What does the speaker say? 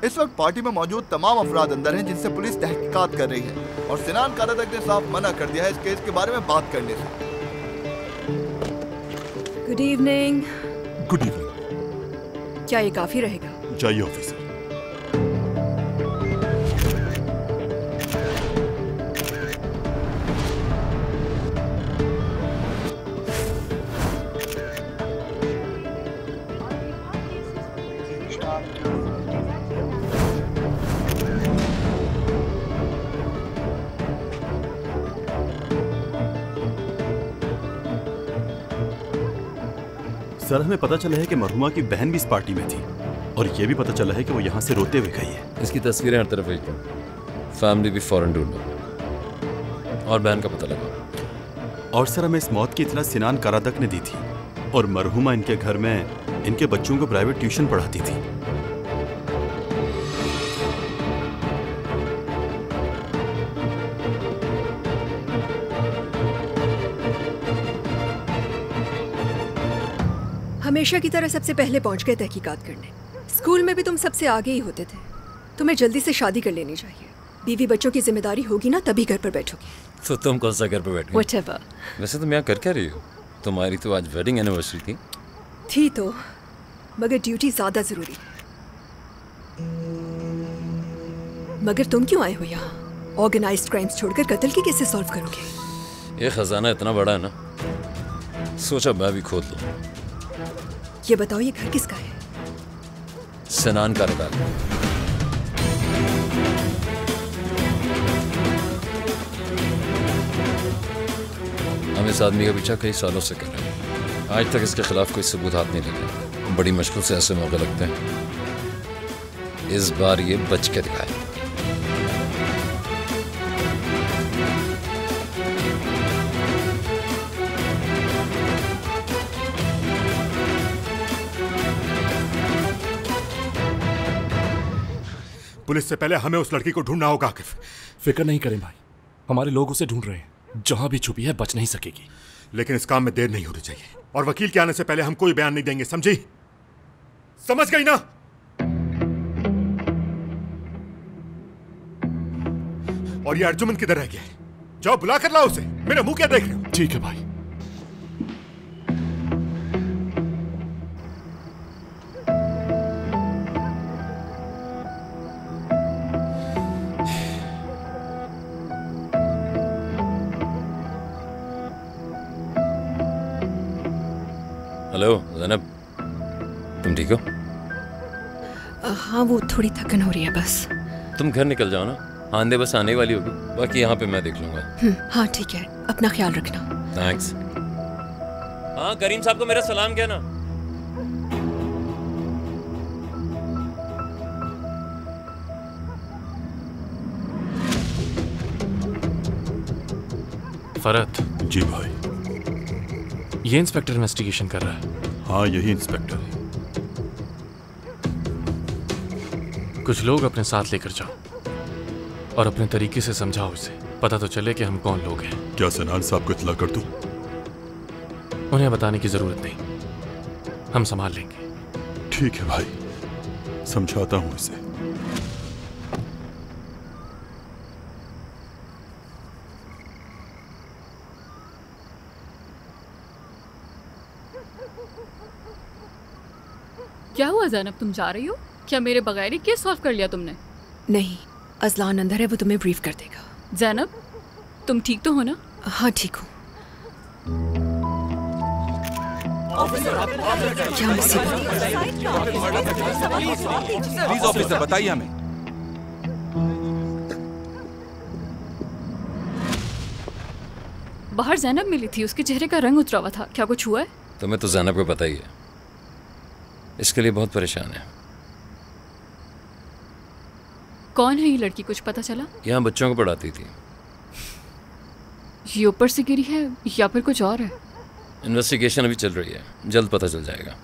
इस वक्त पार्टी में मौजूद तमाम अफराद अंदर हैं जिनसे पुलिस तहकीकात कर रही है और सिनान कारदक ने साफ मना कर दिया है इस केस के बारे में बात करने से। Good evening. Good evening. क्या ये काफी रहेगा? जाइए ऑफिसर। सर, हमें पता चला है कि मरहुमा की बहन भी इस पार्टी में थी और ये भी पता चला है कि वो यहाँ से रोते हुए गई है। इसकी तस्वीरें हर तरफ भेजो। फैमिली भी फौरन ढूंढो और बहन का पता लगाओ। और सर, हमें इस मौत की इत्तला सिनान कारदक ने दी थी और मरहुमा इनके घर में इनके बच्चों को प्राइवेट ट्यूशन पढ़ाती थी। हमेशा की तरह सबसे पहले पहुंच गए तहकीकात करने। स्कूल में भी तुम सबसे आगे ही होते थे। तुम्हें जल्दी से शादी कर लेनी चाहिए। बीवी बच्चों की जिम्मेदारी होगी ना, तभी घर पर बैठोगी। तो तुम कौन सा घर पर बैठ गई? Whatever। वैसे तुम यहाँ कर क्या रही हो? तुम्हारी तो आज वेडिंग एनिवर्सरी थी तो, मगर ड्यूटी ज्यादा जरूरी है। मगर तुम क्यों आए हो यहाँ? ऑर्गेनाइज्ड क्राइम्स छोड़कर कत्ल की कैसे सॉल्व करोगे? ये खजाना इतना बड़ा है ना, सोचा मैं भी खोद लूं। ये बताओ, ये घर किसका है? सिनान कारदक। हम इस आदमी का पीछा कई सालों से कर रहे हैं। आज तक इसके खिलाफ कोई सबूत हाथ नहीं लगे। बड़ी मुश्किल से ऐसे मौके लगते हैं। इस बार ये बच के दिखाए। पुलिस से पहले हमें उस लड़की को ढूंढना होगा आकिफ। फिक्र नहीं करें भाई, हमारे लोग उसे ढूंढ रहे हैं। जहां भी छुपी है बच नहीं सकेगी। लेकिन इस काम में देर नहीं होनी चाहिए और वकील के आने से पहले हम कोई बयान नहीं देंगे, समझी? समझ गई ना? और ये अर्जुमन किधर रह गया है? जाओ बुला कर लाओ उसे। मेरा मुंह क्या देख रहे हो? ठीक है भाई। हेलो ज़ैनब, तुम ठीक हो? हाँ, वो थोड़ी थकन हो रही है बस। तुम घर निकल जाओ ना, आंधे बस आने वाली होगी। बाकी यहाँ पे मैं देख लूंगा। हाँ ठीक है, अपना ख्याल रखना। थैंक्स। हाँ, करीम साहब को मेरा सलाम कहना। फरत। जी भाई। ये इंस्पेक्टर इन्वेस्टिगेशन कर रहा है। हाँ, यही इंस्पेक्टर है। कुछ लोग अपने साथ लेकर जाओ और अपने तरीके से समझाओ इसे। पता तो चले कि हम कौन लोग हैं। क्या सिनान साहब को इत्तला कर दूं? उन्हें बताने की जरूरत नहीं, हम संभाल लेंगे। ठीक है भाई, समझाता हूं इसे। क्या हुआ ज़ैनब, तुम जा रही हो? क्या मेरे बगैर ही केस सॉल्व कर लिया तुमने? नहीं, अजलान अंदर है, वो तुम्हें ब्रीफ कर देगा। ज़ैनब, तुम ठीक तो हो ना? हाँ ठीक हूँ। क्या मुसीबत? प्लीज ऑफिसर बताइए हमें। बाहर ज़ैनब मिली थी, उसके चेहरे का रंग उतरा हुआ था। क्या कुछ हुआ है? तुम्हें तो ज़ैनब को पता ही है, इसके लिए बहुत परेशान है। कौन है ये लड़की, कुछ पता चला? यहाँ बच्चों को पढ़ाती थी। ये ऊपर से गिरी है या फिर कुछ और है? इन्वेस्टिगेशन अभी चल रही है, जल्द पता चल जाएगा।